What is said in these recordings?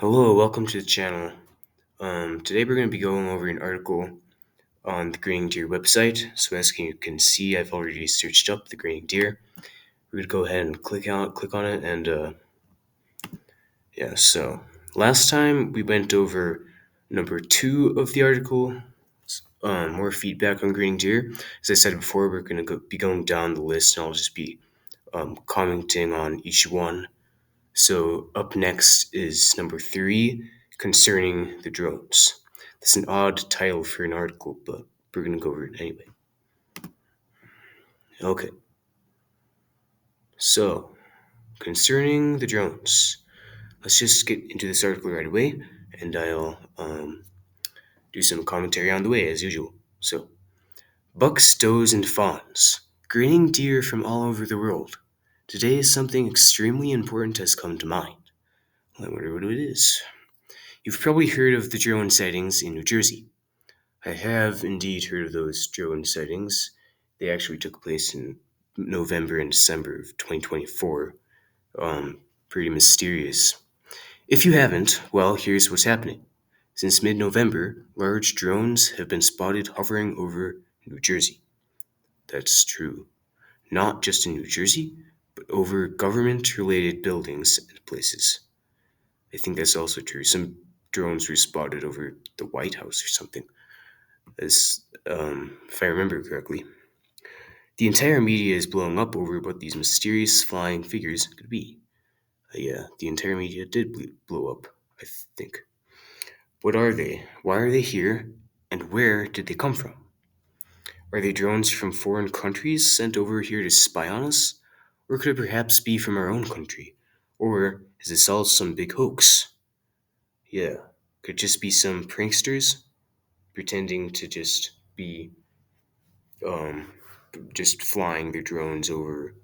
Hello, welcome to the channel. Today we're going to be going over an article on the Greening Deer website. So as you can see, I've already searched up the Greening Deer. We're going to go ahead and click on it, and yeah. So last time we went over number 2 of the article, more feedback on Greening Deer. As I said before, we're going to be going down the list, and I'll just be commenting on each one. So up next is number 3, concerning the drones. That's an odd title for an article, but we're gonna go over it anyway. Okay, so concerning the drones, let's just get into this article right away, and I'll do some commentary on the way as usual. So, bucks, does, and fawns, grinning deer from all over the world. Today, something extremely important has come to mind. I wonder what it is. You've probably heard of the drone sightings in New Jersey. I have indeed heard of those drone sightings. They actually took place in November and December of 2024. Pretty mysterious. If you haven't, well, here's what's happening. Since mid November, large drones have been spotted hovering over New Jersey. That's true. Not just in New Jersey, but over government related buildings and places. I think that's also true. Some drones were spotted over the White House or something, as if I remember correctly. The entire media is blowing up over what these mysterious flying figures could be. Yeah, the entire media did blow up, I think. What are they? Why are they here? And where did they come from? Are they drones from foreign countries sent over here to spy on us? Or could it perhaps be from our own country? Or is this all some big hoax? Yeah, could it just be some pranksters pretending to be um, just flying their drones over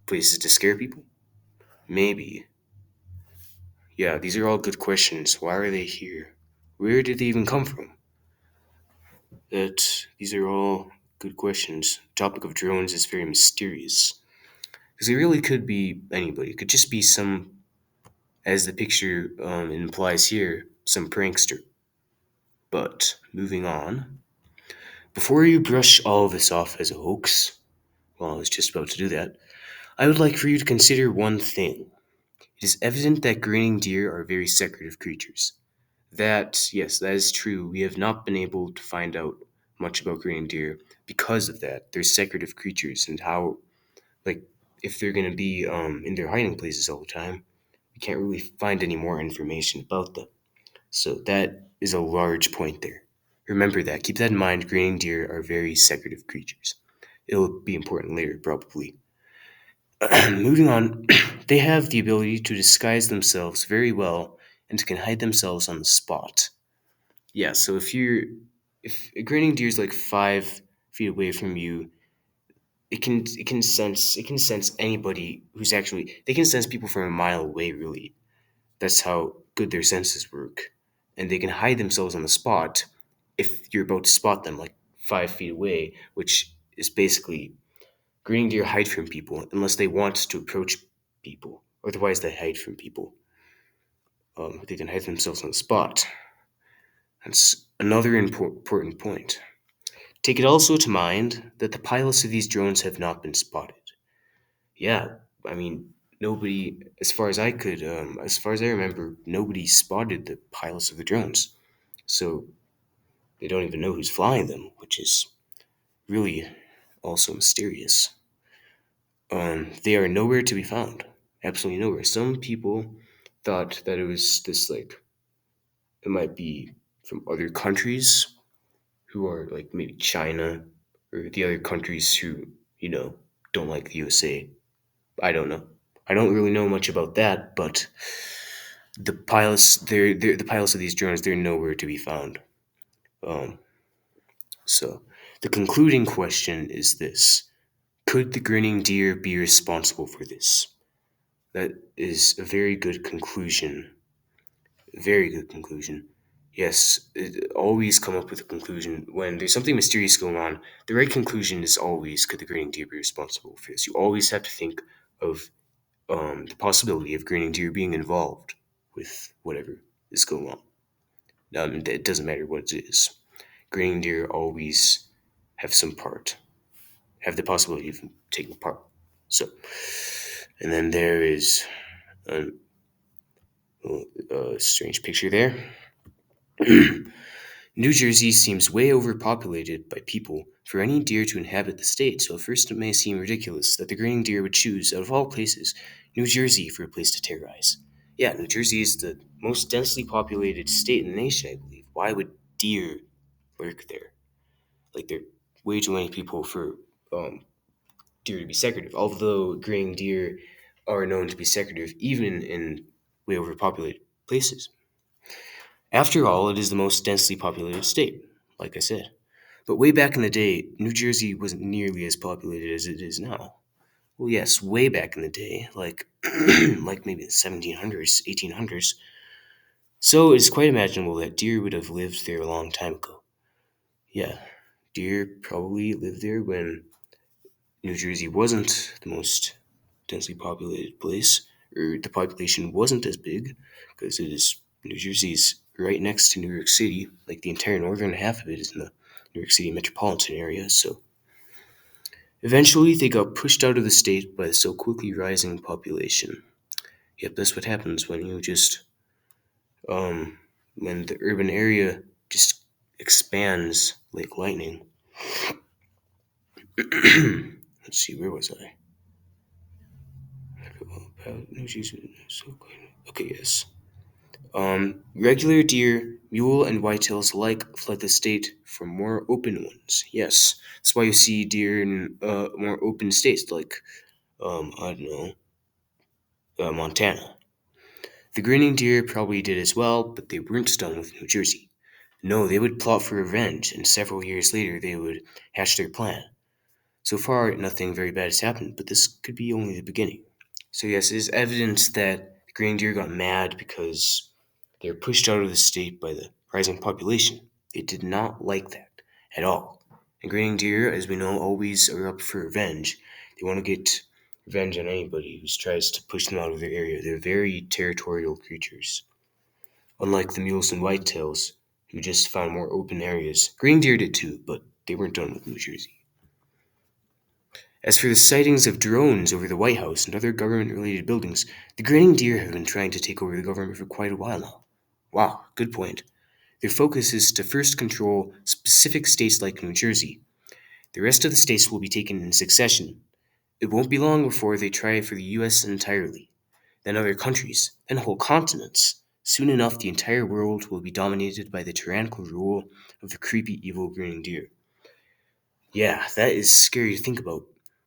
places to scare people? Maybe. Yeah, these are all good questions. Why are they here? Where did they even come from? These are all good questions. The topic of drones is very mysterious. Because it really could be anybody. It could just be some, as the picture implies here, some prankster. But moving on. Before you brush all of this off as a hoax, well, I was just about to do that, I would like for you to consider one thing. It is evident that grinning deer are very secretive creatures. That, yes, that is true. We have not been able to find out much about grinning deer because of that. They're secretive creatures, and how, like, if they're going to be in their hiding places all the time, we can't really find any more information about them. So that is a large point there. Remember that. Keep that in mind. Grinning deer are very secretive creatures. It'll be important later, probably. Moving on, they have the ability to disguise themselves very well and can hide themselves on the spot. Yeah, so if a grinning deer is like 5 feet away from you, it can sense anybody who's actually, they can sense people from a mile away. Really, that's how good their senses work, and they can hide themselves on the spot if you're about to spot them like 5 feet away, which is basically, grinning deer hide from people unless they want to approach people. Otherwise, they hide from people. They can hide themselves on the spot. That's another important point. Take it also to mind that the pilots of these drones have not been spotted. Yeah, I mean, nobody, as far as I remember, nobody spotted the pilots of the drones. So they don't even know who's flying them, which is really also mysterious. They are nowhere to be found. Absolutely nowhere. Some people thought that it was this, like, it might be from other countries who are like maybe China or the other countries who, you know, don't like the USA. I don't know. I don't really know much about that, but the pilots of these drones, they're nowhere to be found. Um, so the concluding question is this: could the grinning deer be responsible for this? That is a very good conclusion. Very good conclusion. Yes, always come up with a conclusion when there's something mysterious going on. The right conclusion is always, could the grinning deer be responsible for this? You always have to think of the possibility of grinning deer being involved with whatever this go wrong. It doesn't matter what it is. Grading deer always have some part, have the possibility of taking part. So, and then there is a, a strange picture there. New Jersey seems way overpopulated by people for any deer to inhabit the state, so at first it may seem ridiculous that the grinning deer would choose, out of all places, New Jersey for a place to terrorize. Yeah, New Jersey is the most densely populated state in the nation, I believe. Why would deer lurk there? Like, there are way too many people for um, deer to be secretive, although grinning deer are known to be secretive even in way overpopulated places. After all, it is the most densely populated state, like I said. But way back in the day, New Jersey wasn't nearly as populated as it is now. Well, yes, way back in the day, like like maybe the 1700s, 1800s. So it's quite imaginable that deer would have lived there a long time ago. Yeah, deer probably lived there when New Jersey wasn't the most densely populated place, or the population wasn't as big, because it is New Jersey's right next to New York City. Like the entire northern half of it is in the New York City metropolitan area. So eventually, they got pushed out of the state by the so quickly rising population. Yep, that's what happens when you just when the urban area just expands like lightning. Let's see, where was I? Okay, yes. Regular deer, mule, and whitetails alike fled the state for more open ones. Yes, that's why you see deer in more open states like, I don't know, Montana. The grinning deer probably did as well, but they weren't done with New Jersey. No, they would plot for revenge, and several years later they would hatch their plan. So far, nothing very bad has happened, but this could be only the beginning. So yes, it is evident that the grinning deer got mad because they were pushed out of the state by the rising population. They did not like that at all. And grinning deer, as we know, always are up for revenge. They want to get revenge on anybody who tries to push them out of their area. They're very territorial creatures. Unlike the mules and whitetails, who just found more open areas. Grinning deer did too, but they weren't done with New Jersey. As for the sightings of drones over the White House and other government related buildings, the grinning deer have been trying to take over the government for quite a while now. Wow, good point. Their focus is to first control specific states like New Jersey. The rest of the states will be taken in succession. It won't be long before they try for the US entirely, then other countries, then whole continents. Soon enough, the entire world will be dominated by the tyrannical rule of the creepy, evil grinning deer. Yeah, that is scary to think about.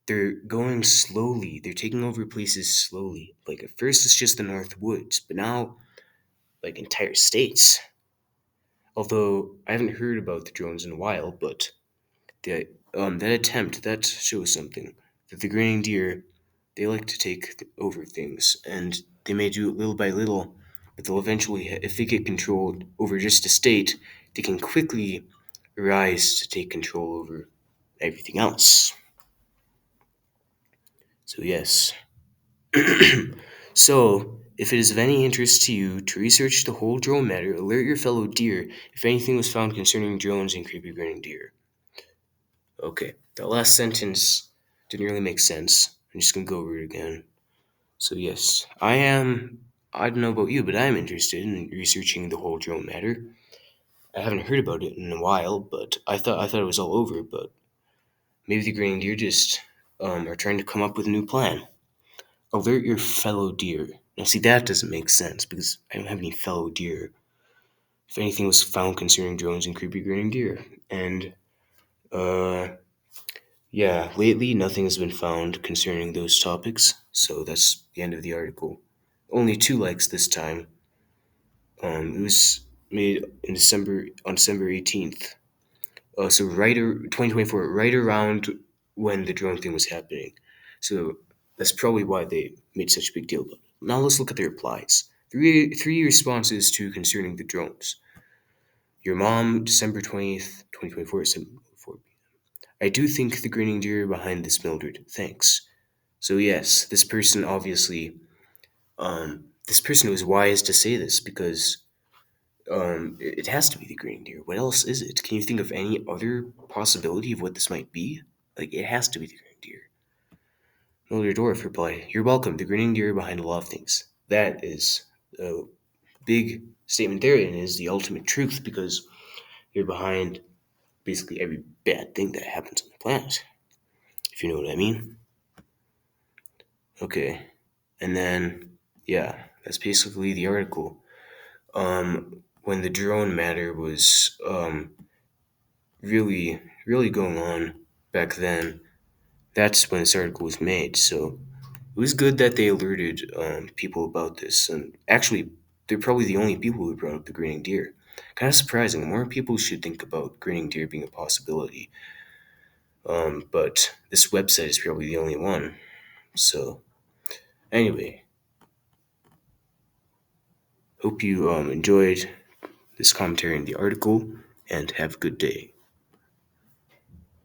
They're going slowly. They're taking over places slowly. Like at first it's just the North Woods, but now like entire states. Although I haven't heard about the drones in a while, but that attempt that shows something. That the grinning deer, they like to take over things, and they may do it little by little, but they'll eventually, if they get control over just a state, they can quickly rise to take control over everything else. So yes. So, if it is of any interest to you to research the whole drone matter, alert your fellow deer if anything was found concerning drones and creepy grinning deer. Okay, that last sentence didn't really make sense. I'm just gonna go over it again. So yes, I don't know about you, but I'm interested in researching the whole drone matter. I haven't heard about it in a while, but I thought it was all over. But maybe the grinning deer just are trying to come up with a new plan. Alert your fellow deer. Now, see, that doesn't make sense because I don't have any fellow deer. If anything was found concerning drones and creepy grinning deer, and uh, yeah, lately nothing has been found concerning those topics, so that's the end of the article. Only 2 likes this time. It was made in December 18th. So 2024, right around when the drone thing was happening. So that's probably why they made such a big deal about it. Now let's look at the replies. Three responses to concerning the drones. Your mom, December 20th, 2024, 7:04. I do think the grinning deer are behind this, Mildred. Thanks. So yes, this person was wise to say this because it has to be the green deer. What else is it? Can you think of any other possibility of what this might be? Like, it has to be the green deer. Mulder Dwarf replied, "You're welcome. The grinning deer behind a lot of things." That is a big statement there, and is the ultimate truth because you're behind basically every bad thing that happens on the planet, if you know what I mean. Okay, and then yeah, that's basically the article. When the drone matter was really going on back then, that's when this article was made. So it was good that they alerted people about this. And actually, they're probably the only people who brought up the grinning deer. Kind of surprising. More people should think about grinning deer being a possibility. But this website is probably the only one. So anyway, hope you enjoyed this commentary in the article, and have a good day.